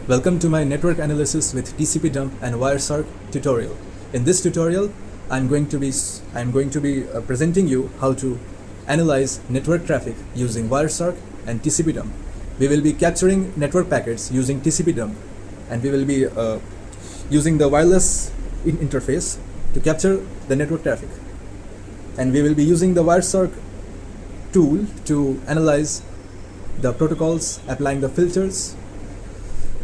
Welcome to my network analysis with tcpdump and Wireshark tutorial. In this tutorial, I'm going to be presenting you how to analyze network traffic using Wireshark and tcpdump. We will be capturing network packets using tcpdump, and we will be using the wireless interface to capture the network traffic. And we will be using the Wireshark tool to analyze the protocols, applying the filters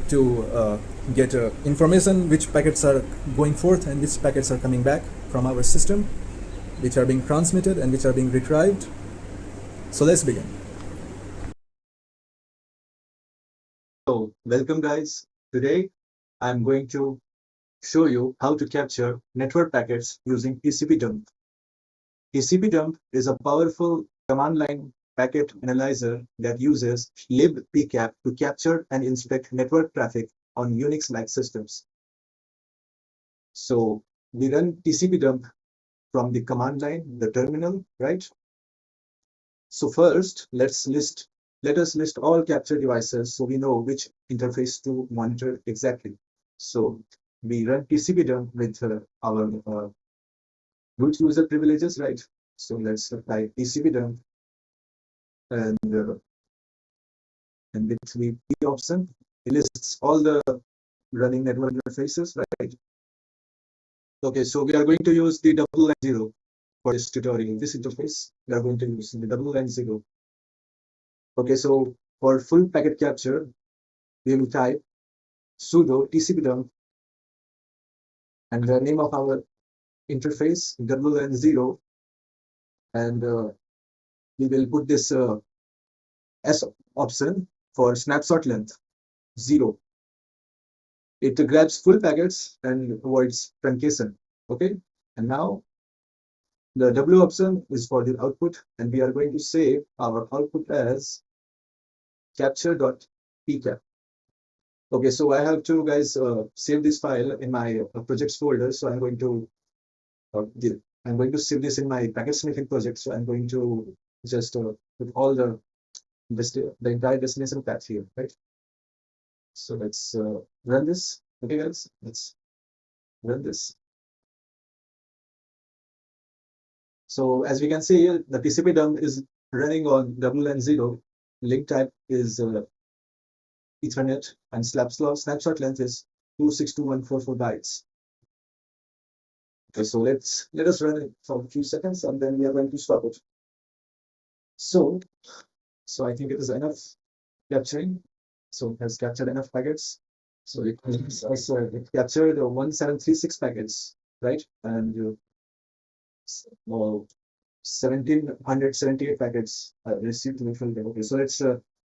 to get information which packets are going forth and which packets are coming back from our system, which are being transmitted and which are being retrieved. So let's begin. So welcome guys. Today I'm going to show you how to capture network packets using tcpdump. tcpdump is a powerful command line packet analyzer that uses libpcap to capture and inspect network traffic on Unix-like systems. So we run tcpdump from the command line, the terminal, right? So first, let us list all capture devices so we know which interface to monitor exactly. So we run tcpdump with our root user privileges, right? So let's apply tcpdump and with the P option, it lists all the running network interfaces, right? Okay, so we are going to use the double line 0 for this tutorial. In this interface, we are going to use the double line 0. Okay, so for full packet capture, we will type sudo tcpdump and the name of our interface double line 0, and we will put this S option for snapshot length 0. It grabs full packets and avoids truncation. Okay, and now the W option is for the output, and we are going to save our output as capture.pcap. Okay, so I have to guys save this file in my projects folder. So I'm going to save this in my packet sniffing project. So I'm going to just put all the entire destination path here, right? So let's run this. Okay, guys, let's run this. So as we can see, the tcpdump is running on double line 0. Link type is Ethernet, and snapshot length is 262.144 bytes. Okay, so let us run it for a few seconds, and then we are going to stop it. So I think it is enough capturing. So it has captured enough packets. So it captured 1736 packets, right? And 1778 packets received in the filter. Okay, so let's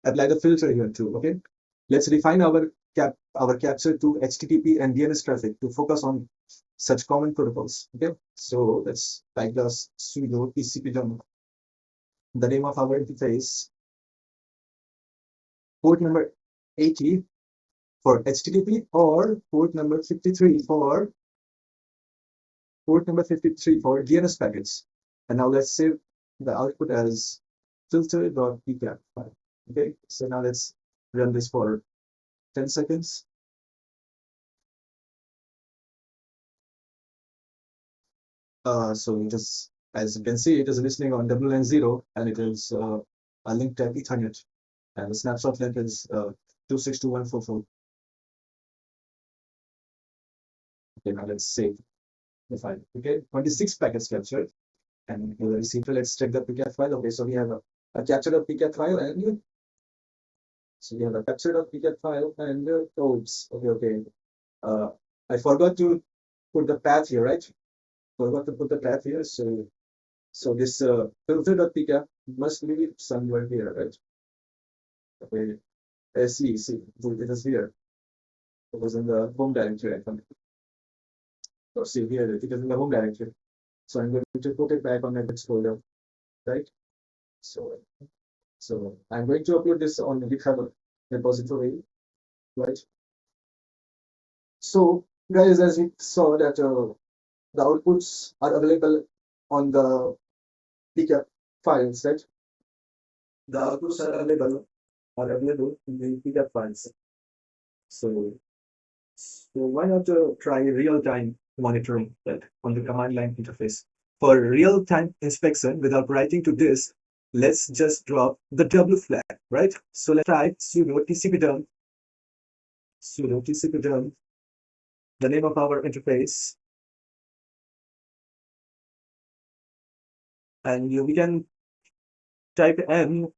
apply the filter here too. Okay, let's refine our capture to HTTP and DNS traffic to focus on such common protocols. Okay, so let's type the sudo tcpdump, the name of our interface, port number 80 for HTTP, or port number 53 for DNS packets. And now let's save the output as filter.pcap file. Okay, so now let's run this for 10 seconds. So just as you can see, it is listening on double line 0, and it is a link type Ethernet, and the snapshot length is 262.144. Okay, now let's save the file. Okay, 26 packets captured, and the receiver. Let's check the pcap file. Okay, so we have a capture.pcap file, and so we have a capture.pcap file and codes. Okay. I forgot to put the path here, right? Forgot to put the path here. So this filter.pcap must be somewhere here, right? Okay. See, it is here. It was in the home directory, I think. So see here, it is in the home directory. So I'm going to put it back on my next folder, right? So I'm going to upload this on the GitHub repository, right? So guys, as we saw that the outputs are available on the pcap files, right? The outputs are available in the pcap files. So why not try real-time monitoring that on the command line interface? For real-time inspection without writing to disk, let's just drop the W flag, right? So let's try sudo tcpdump, the name of our interface, and we can type n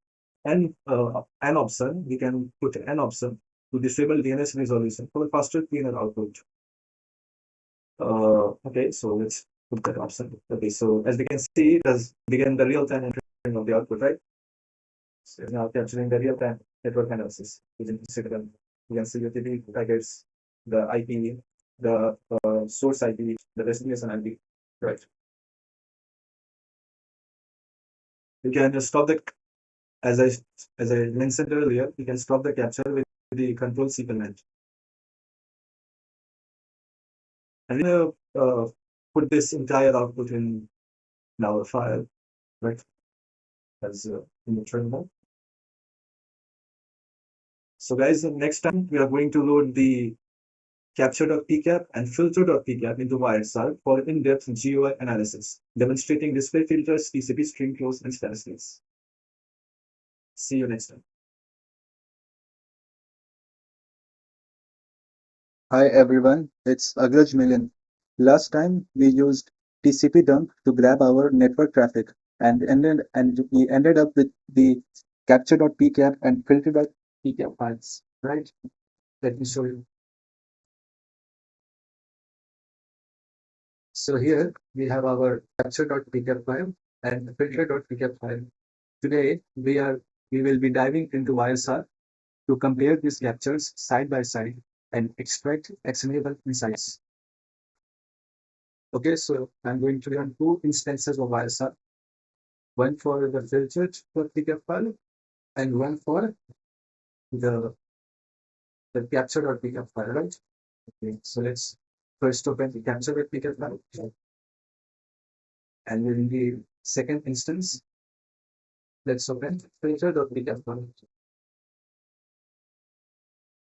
option. We can put n option to disable DNS resolution for faster cleaner output. Okay, so let's put that option. Okay, so as we can see, it does begin the real-time entering of the output, right? So now capturing the real-time network analysis using Instagram. You can see UTP packets, the IP, the source IP, the destination IP, right? You can just stop the, as I mentioned earlier, you can stop the capture with the control C command. And put this entire output in our file, right? As in the terminal. So guys, next time we are going to load the capture.pcap and filter.pcap into Wireshark for in-depth GUI analysis, demonstrating display filters, TCP string flows, and statistics. See you next time. Hi everyone, it's Agraj Milan. Last time we used tcpdump to grab our network traffic and we ended up with the capture.pcap and filter.pcap files, right? Let me show you. So here we have our capture.pcap file and filter.pcap file. Today we will be diving into Wireshark to compare these captures side by side and extract actionable insights. Okay, so I'm going to run two instances of Wireshark, one for the filtered.pcap file and one for the, the capture.pcap file, right? Okay, so let's first open the capture.pcap file. And in the second instance, let's open filter.pcap file.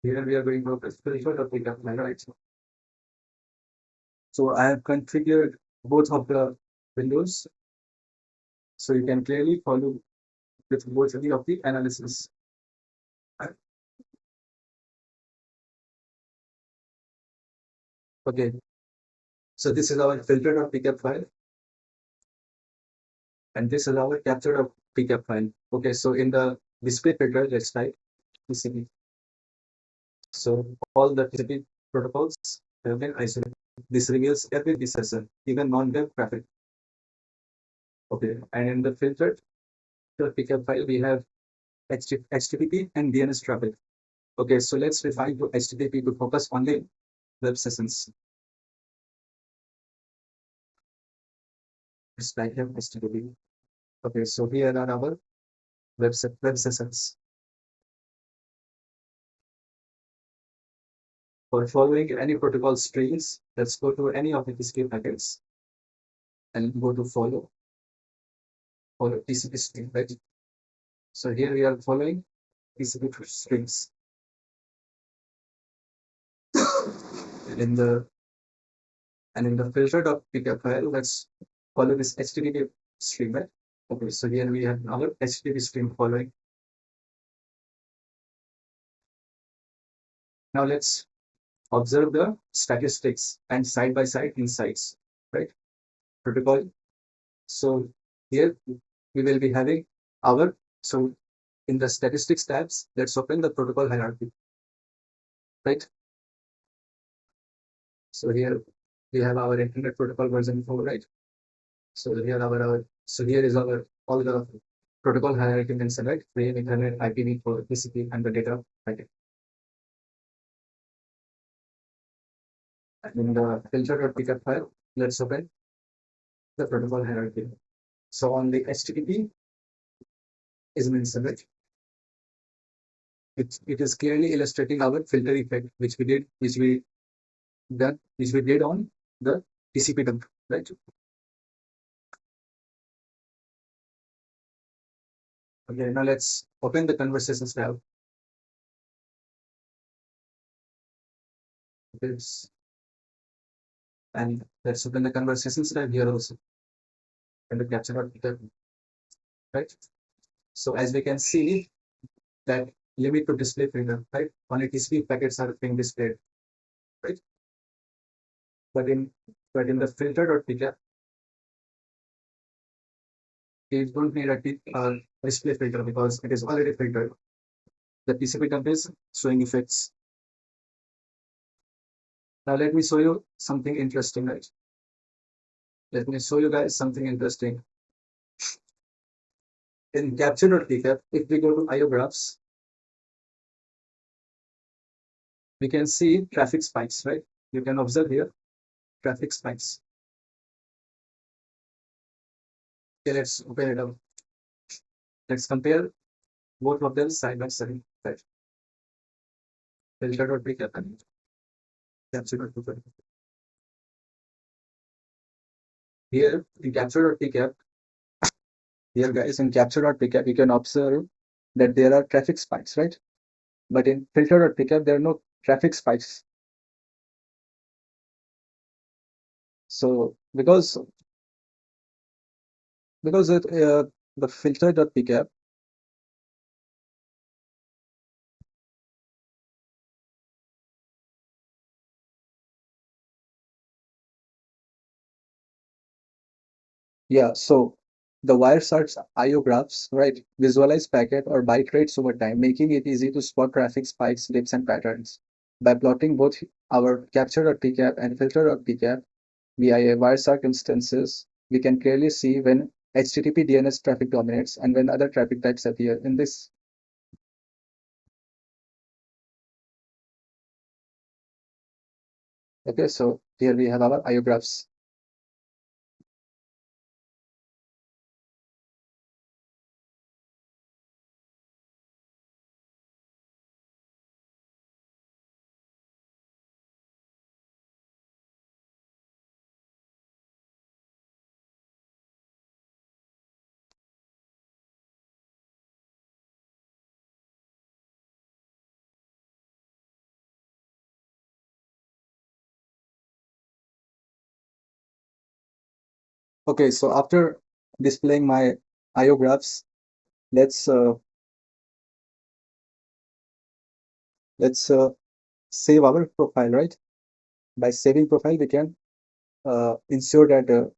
Here we are going to open filter.pcap file, right? So I have configured both of the windows so you can clearly follow with both of the analysis. Okay, so this is our filter.pcap file and this is our capture.pcap file. Okay, so in the display filter, let's type TCP. So all the TCP protocols have been isolated. This reveals every session, even non-web traffic. Okay, and in the filter.pcap file, we have HTTP and DNS traffic. Okay, so let's refine to HTTP to focus only web sessions. Let's type here HTTP. Okay, so here are our web sessions. For following any protocol strings, let's go to any of the TCP packets and go to follow TCP string, right? So here we are following TCP strings. in the filter.pcap file, let's follow this HTTP string, right? Okay, so here we have our HTTP string following. Now let's observe the statistics and side-by-side insights, right? Protocol. So here we will be having our, so in the statistics tabs, let's open the protocol hierarchy, right? So here we have our internet protocol version 4, right? So here here is our all the protocol hierarchy mentioned, right? Frame, internet, IPv4, TCP, and the data packet. In the filter.pcap file, let's open the protocol hierarchy. So on the HTTP is mentioned, right? It is clearly illustrating our filter effect, which we did on the TCP dump, right? Okay, now let's open the conversations tab. this. And let's open the conversations tab here also. And the capture.pkf, right? So as we can see that limit to display filter, right? Only TCP packets are being displayed, right? But in the filter.pkf, it don't need a display filter because it is already filtered. The TCP dump is showing effects. Now let me show you something interesting, right? Let me show you guys something interesting. In capture.pkf, if we go to IO graphs, we can see traffic spikes, right? You can observe here traffic spikes. Okay, let's open it up. Let's compare both of them side by side, right? Filter.pkf and capture.pkf. Here in capture.pkf, here guys, in capture.pkf, you can observe that there are traffic spikes, right? But in filter.pkf, there are no traffic spikes. So because the filter.pkf, yeah, so the Wireshark's IO graphs, right, visualize packet or byte rates over time, making it easy to spot traffic spikes, dips, and patterns. By plotting both our capture.pkf and filter.pkf via Wireshark instances, we can clearly see when HTTP DNS traffic dominates and when other traffic types appear in this. Okay, so here we have our IO graphs. Okay, so after displaying my IO graphs, let's save our profile, right? By saving profile, we can ensure that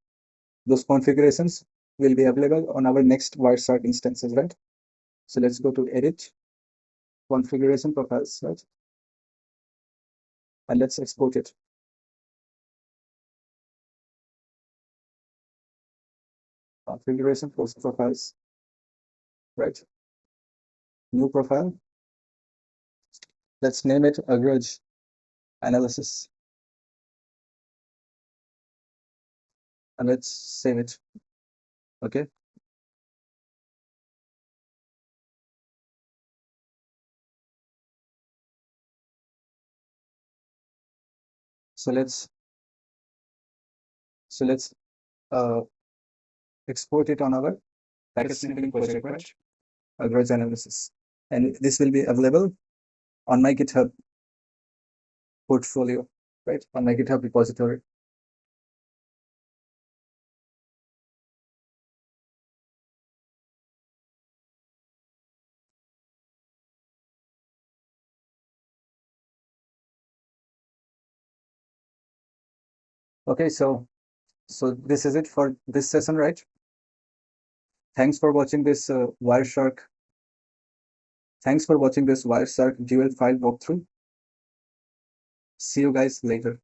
those configurations will be available on our next Wireshark instances, right? So let's go to edit, configuration profiles, right? And let's export it. Configuration profiles, right? New profile. Let's name it Agraj analysis. And let's save it. Okay. So let's uh, export it on our packet sniffing project, right? Agraj analysis. And this will be available on my GitHub portfolio, right? On my GitHub repository. Okay, so this is it for this session, right? Thanks for watching this Wireshark. Thanks for watching this Wireshark dual file walkthrough. See you guys later.